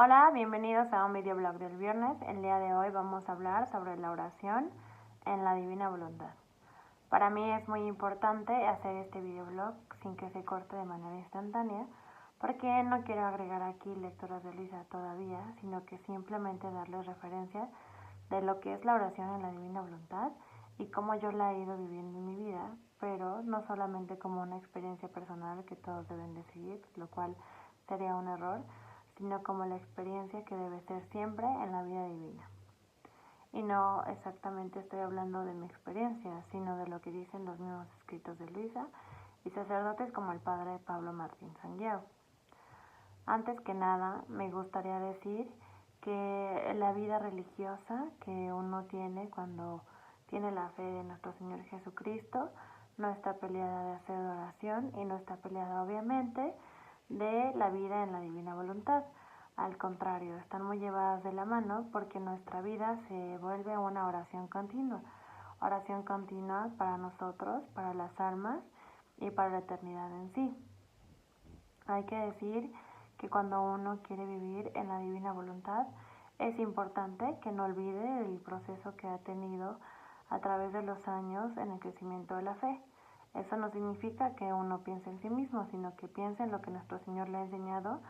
Hola, bienvenidos a un videoblog del viernes. El día de hoy vamos a hablar sobre la oración en la divina voluntad. Para mí es muy importante hacer este videoblog sin que se corte de manera instantánea, porque no quiero agregar aquí lecturas de Luisa todavía, sino que simplemente darles referencia de lo que es la oración en la divina voluntad y cómo yo la he ido viviendo en mi vida, pero no solamente como una experiencia personal que todos deben de seguir, lo cual sería un error, sino como la experiencia que debe ser siempre en la vida divina. Y no exactamente estoy hablando de mi experiencia, sino de lo que dicen los mismos escritos de Luisa y sacerdotes como el padre Pablo Martín Sanguiao. Antes que nada, me gustaría decir que la vida religiosa que uno tiene cuando tiene la fe de nuestro Señor Jesucristo no está peleada de hacer oración y no está peleada obviamente de la vida en la divina voluntad. Al contrario, están muy llevadas de la mano porque nuestra vida se vuelve una oración continua para nosotros, para las almas y para la eternidad en sí. Hay que decir que cuando uno quiere vivir en la divina voluntad, es importante que no olvide el proceso que ha tenido a través de los años en el crecimiento de la fe. Eso no significa que uno piense en sí mismo, sino que piense en lo que nuestro Señor le ha enseñado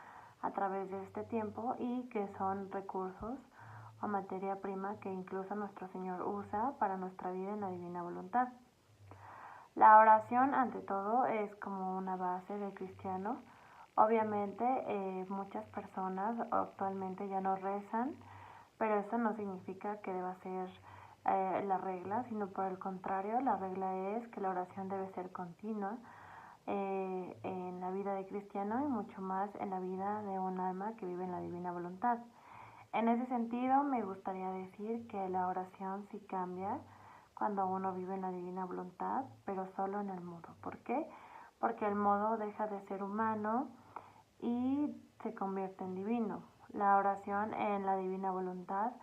a través de este tiempo y que son recursos o materia prima que incluso nuestro Señor usa para nuestra vida en la divina voluntad. La oración, ante todo, es como una base del cristiano. Obviamente, muchas personas actualmente ya no rezan, pero eso no significa que deba ser la regla, sino por el contrario, la regla es que la oración debe ser continua en la vida de cristiano y mucho más en la vida de un alma que vive en la divina voluntad. En ese sentido, me gustaría decir que la oración sí cambia cuando uno vive en la divina voluntad, pero solo en el modo. ¿Por qué? Porque el modo deja de ser humano y se convierte en divino. La oración en la divina voluntad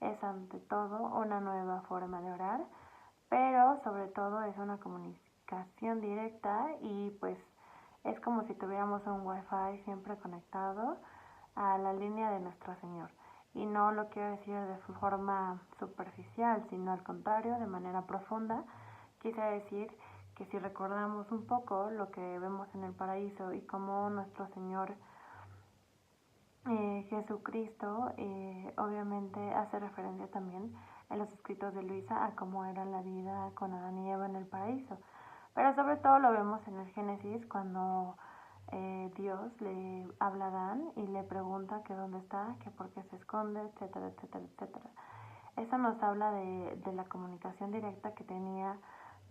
es ante todo una nueva forma de orar, pero sobre todo es una comunicación directa y pues es como si tuviéramos un wifi siempre conectado a la línea de nuestro Señor. Y no lo quiero decir de forma superficial, sino al contrario, de manera profunda. Quise decir que si recordamos un poco lo que vemos en el paraíso y cómo nuestro Señor Jesucristo obviamente hace referencia también en los escritos de Luisa a cómo era la vida con Adán y Eva en el paraíso. Pero sobre todo lo vemos en el Génesis cuando Dios le habla a Adán y le pregunta que dónde está, que por qué se esconde, etcétera, etcétera, etcétera. Eso nos habla de la comunicación directa que tenía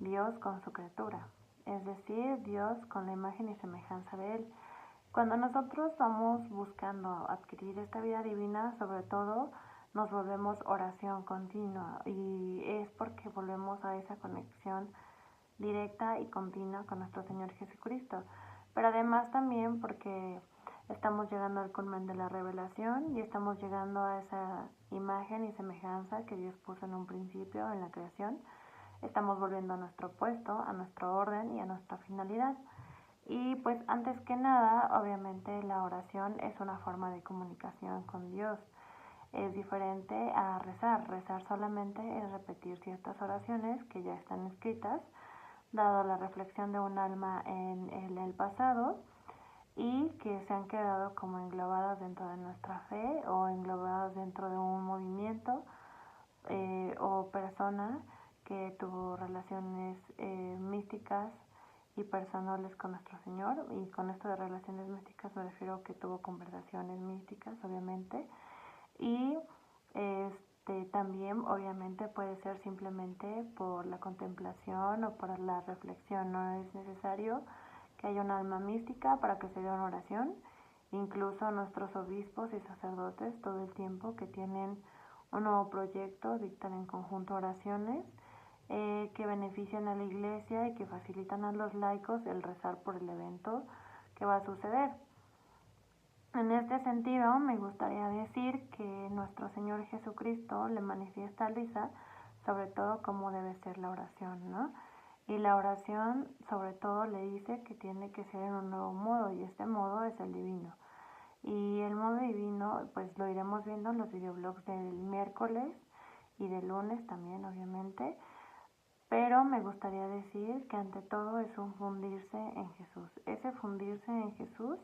Dios con su criatura, es decir, Dios con la imagen y semejanza de Él. Cuando nosotros vamos buscando adquirir esta vida divina, sobre todo nos volvemos oración continua y es porque volvemos a esa conexión directa y continua con nuestro Señor Jesucristo. Pero además también porque estamos llegando al culmen de la revelación y estamos llegando a esa imagen y semejanza que Dios puso en un principio en la creación. Estamos volviendo a nuestro puesto, a nuestro orden y a nuestra finalidad. Y pues antes que nada, obviamente la oración es una forma de comunicación con Dios. Es diferente a rezar. Rezar solamente es repetir ciertas oraciones que ya están escritas, dado la reflexión de un alma en el pasado y que se han quedado como englobadas dentro de nuestra fe o englobadas dentro de un movimiento o persona que tuvo relaciones místicas y personales con nuestro Señor. Y con esto de relaciones místicas me refiero a que tuvo conversaciones místicas, obviamente. Y también obviamente puede ser simplemente por la contemplación o por la reflexión. No es necesario que haya un alma mística para que se dé una oración. Incluso nuestros obispos y sacerdotes todo el tiempo que tienen un nuevo proyecto dictan en conjunto oraciones que benefician a la iglesia y que facilitan a los laicos el rezar por el evento que va a suceder. En este sentido, me gustaría decir que nuestro Señor Jesucristo le manifiesta a Luisa sobre todo cómo debe ser la oración, ¿no? Y la oración sobre todo le dice que tiene que ser en un nuevo modo y este modo es el divino. Y el modo divino, pues lo iremos viendo en los videoblogs del miércoles y del lunes también, obviamente. Pero me gustaría decir que ante todo es un fundirse en Jesús. Ese fundirse en Jesús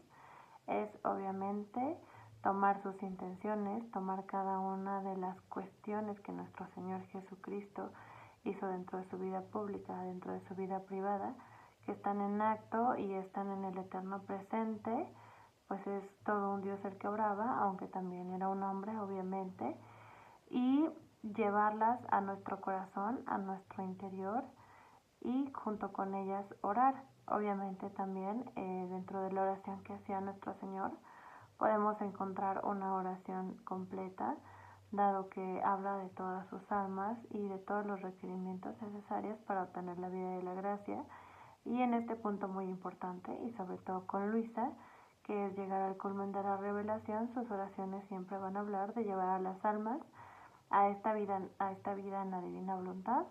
es obviamente tomar sus intenciones, tomar cada una de las cuestiones que nuestro Señor Jesucristo hizo dentro de su vida pública, dentro de su vida privada, que están en acto y están en el eterno presente, pues es todo un Dios el que obraba, aunque también era un hombre, obviamente, y llevarlas a nuestro corazón, a nuestro interior, y junto con ellas orar. Obviamente también dentro de la oración que hacía nuestro Señor podemos encontrar una oración completa, dado que habla de todas sus almas y de todos los requerimientos necesarios para obtener la vida de la gracia. Y en este punto muy importante, y sobre todo con Luisa, que es llegar al culmen de la revelación, sus oraciones siempre van a hablar de llevar a las almas a esta vida en la divina voluntad,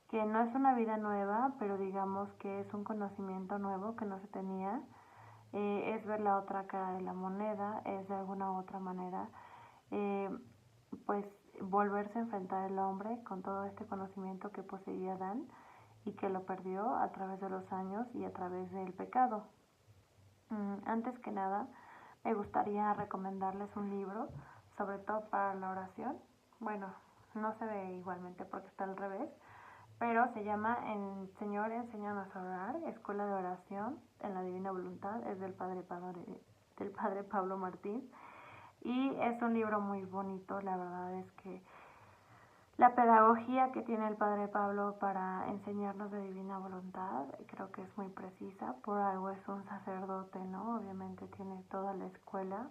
que no es una vida nueva, pero digamos que es un conocimiento nuevo que no se tenía, es ver la otra cara de la moneda, es de alguna u otra manera, pues volverse a enfrentar el hombre con todo este conocimiento que poseía Adán y que lo perdió a través de los años y a través del pecado. Antes que nada, me gustaría recomendarles un libro, sobre todo para la oración. Bueno, no se ve igualmente porque está al revés, pero se llama Señor, enséñanos a orar, Escuela de Oración en la Divina Voluntad, es del Padre Pablo Martín, y es un libro muy bonito. La verdad es que la pedagogía que tiene el Padre Pablo para enseñarnos de divina voluntad creo que es muy precisa, por algo es un sacerdote, ¿no? Obviamente tiene toda la escuela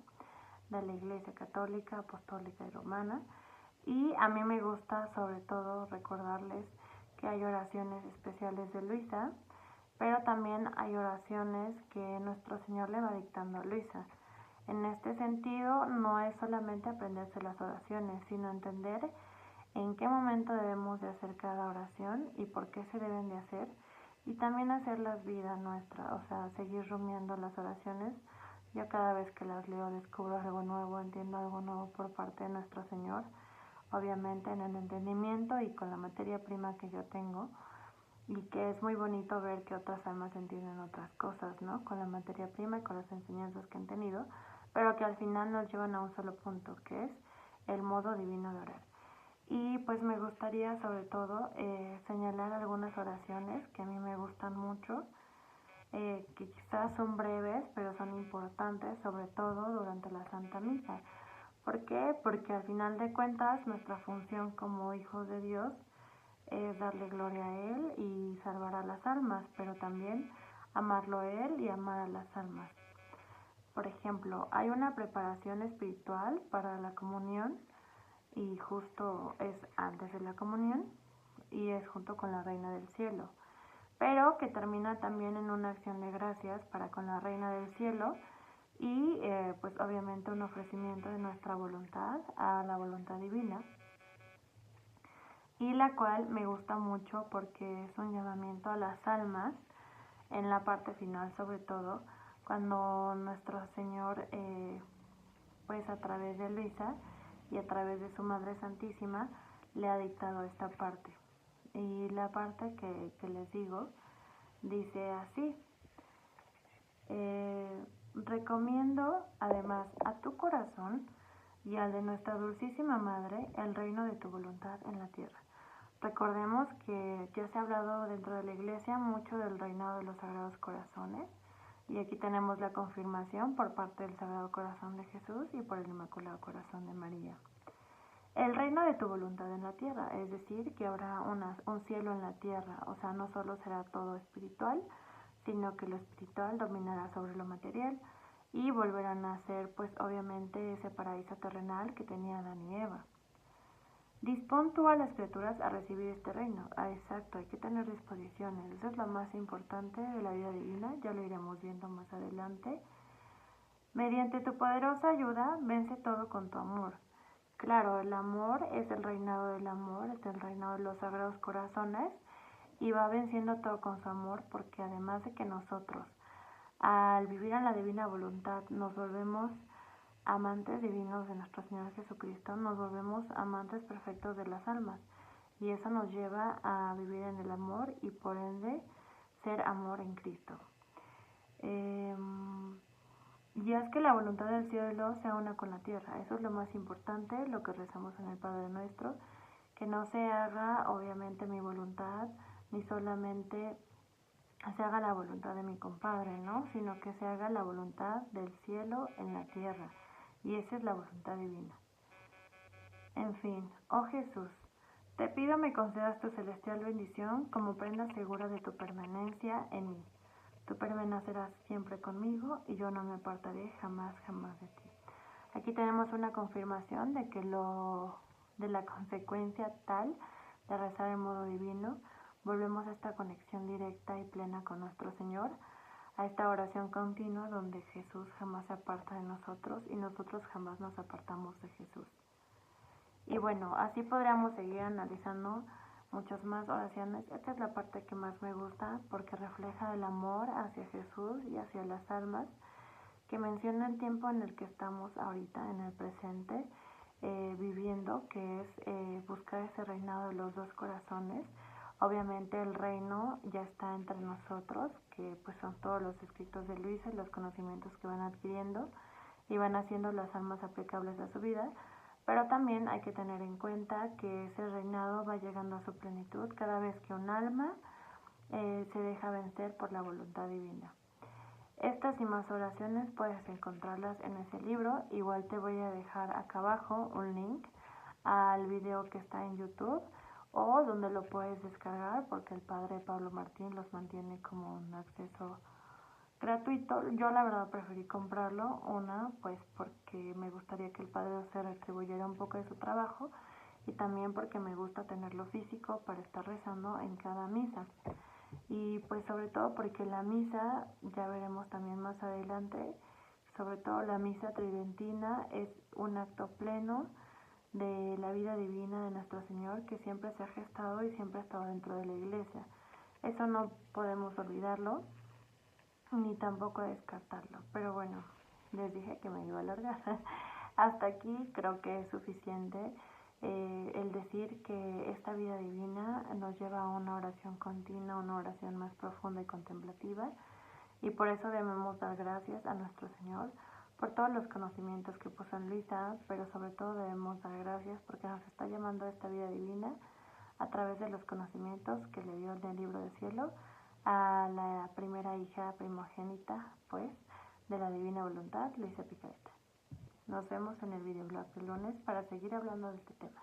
de la Iglesia Católica, Apostólica y Romana, y a mí me gusta sobre todo recordarles que hay oraciones especiales de Luisa, pero también hay oraciones que nuestro Señor le va dictando a Luisa. En este sentido, no es solamente aprenderse las oraciones, sino entender en qué momento debemos de hacer cada oración y por qué se deben de hacer, y también hacerlas vida nuestra, o sea, seguir rumiando las oraciones. Yo cada vez que las leo descubro algo nuevo, entiendo algo nuevo por parte de nuestro Señor, obviamente en el entendimiento y con la materia prima que yo tengo, y que es muy bonito ver que otras almas entienden otras cosas, ¿no? Con la materia prima y con las enseñanzas que han tenido, pero que al final nos llevan a un solo punto, que es el modo divino de orar. Y pues me gustaría sobre todo señalar algunas oraciones que a mí me gustan mucho, que quizás son breves, pero son importantes, sobre todo durante la Santa Misa. ¿Por qué? Porque al final de cuentas nuestra función como hijos de Dios es darle gloria a Él y salvar a las almas, pero también amarlo a Él y amar a las almas. Por ejemplo, hay una preparación espiritual para la comunión, y justo es antes de la comunión y es junto con la Reina del Cielo, pero que termina también en una acción de gracias para con la Reina del Cielo y pues obviamente un ofrecimiento de nuestra voluntad a la voluntad divina, y la cual me gusta mucho porque es un llamamiento a las almas en la parte final, sobre todo cuando nuestro Señor pues a través de Luisa y a través de su Madre Santísima le ha dictado esta parte. Y la parte que les digo dice así: recomiendo además a tu corazón y al de nuestra dulcísima Madre el reino de tu voluntad en la tierra. Recordemos que ya se ha hablado dentro de la Iglesia mucho del reinado de los Sagrados Corazones, y aquí tenemos la confirmación por parte del Sagrado Corazón de Jesús y por el Inmaculado Corazón de María. El reino de tu voluntad en la tierra, es decir, que habrá un cielo en la tierra, o sea, no solo será todo espiritual, sino que lo espiritual dominará sobre lo material y volverán a ser, pues obviamente, ese paraíso terrenal que tenía Adán y Eva. Dispón tú a las criaturas a recibir este reino. Exacto, hay que tener disposiciones. Eso es lo más importante de la vida divina, ya lo iremos viendo más adelante. Mediante tu poderosa ayuda, vence todo con tu amor. Claro, el amor es el reinado del amor, es el reinado de los Sagrados Corazones, y va venciendo todo con su amor, porque además de que nosotros, al vivir en la divina voluntad, nos volvemos amantes divinos de nuestro Señor Jesucristo, nos volvemos amantes perfectos de las almas. Y eso nos lleva a vivir en el amor y por ende ser amor en Cristo. Y es que la voluntad del cielo sea una con la tierra. Eso es lo más importante, lo que rezamos en el Padre Nuestro. Que no se haga obviamente mi voluntad, ni solamente se haga la voluntad de mi compadre, ¿no? Sino que se haga la voluntad del cielo en la tierra. Y esa es la voluntad divina. En fin, oh Jesús, te pido me concedas tu celestial bendición como prenda segura de tu permanencia en mí. Tú permanecerás siempre conmigo y yo no me apartaré jamás, jamás de ti. Aquí tenemos una confirmación de la consecuencia tal de rezar en modo divino. Volvemos a esta conexión directa y plena con nuestro Señor, a esta oración continua donde Jesús jamás se aparta de nosotros y nosotros jamás nos apartamos de Jesús. Y bueno, así podríamos seguir analizando muchas más oraciones. Esta es la parte que más me gusta porque refleja el amor hacia Jesús y hacia las almas, que menciona el tiempo en el que estamos ahorita, en el presente, viviendo, que es buscar ese reinado de los dos corazones. Obviamente el reino ya está entre nosotros, que pues son todos los escritos de Luisa y los conocimientos que van adquiriendo y van haciendo las almas aplicables a su vida. Pero también hay que tener en cuenta que ese reinado va llegando a su plenitud cada vez que un alma se deja vencer por la voluntad divina. Estas y más oraciones puedes encontrarlas en ese libro. Igual te voy a dejar acá abajo un link al video que está en YouTube o donde lo puedes descargar porque el padre Pablo Martín los mantiene como un acceso gratuito. Yo la verdad preferí comprarlo, pues porque me gustaría que el padre se retribuyera un poco de su trabajo y también porque me gusta tenerlo físico para estar rezando en cada misa. Y pues sobre todo porque la misa, ya veremos también más adelante, sobre todo la misa tridentina es un acto pleno de la vida divina de nuestro Señor que siempre se ha gestado y siempre ha estado dentro de la iglesia. Eso no podemos olvidarlo ni tampoco descartarlo. Pero bueno, les dije que me iba a alargar. Hasta aquí creo que es suficiente el decir que esta vida divina nos lleva a una oración continua, una oración más profunda y contemplativa, y por eso debemos dar gracias a nuestro Señor por todos los conocimientos que puso en Luisa, pero sobre todo debemos dar gracias porque nos está llamando a esta vida divina a través de los conocimientos que le dio en el libro del cielo a la primera hija primogénita, pues, de la divina voluntad, Luisa Picareta. Nos vemos en el videoblog del lunes para seguir hablando de este tema.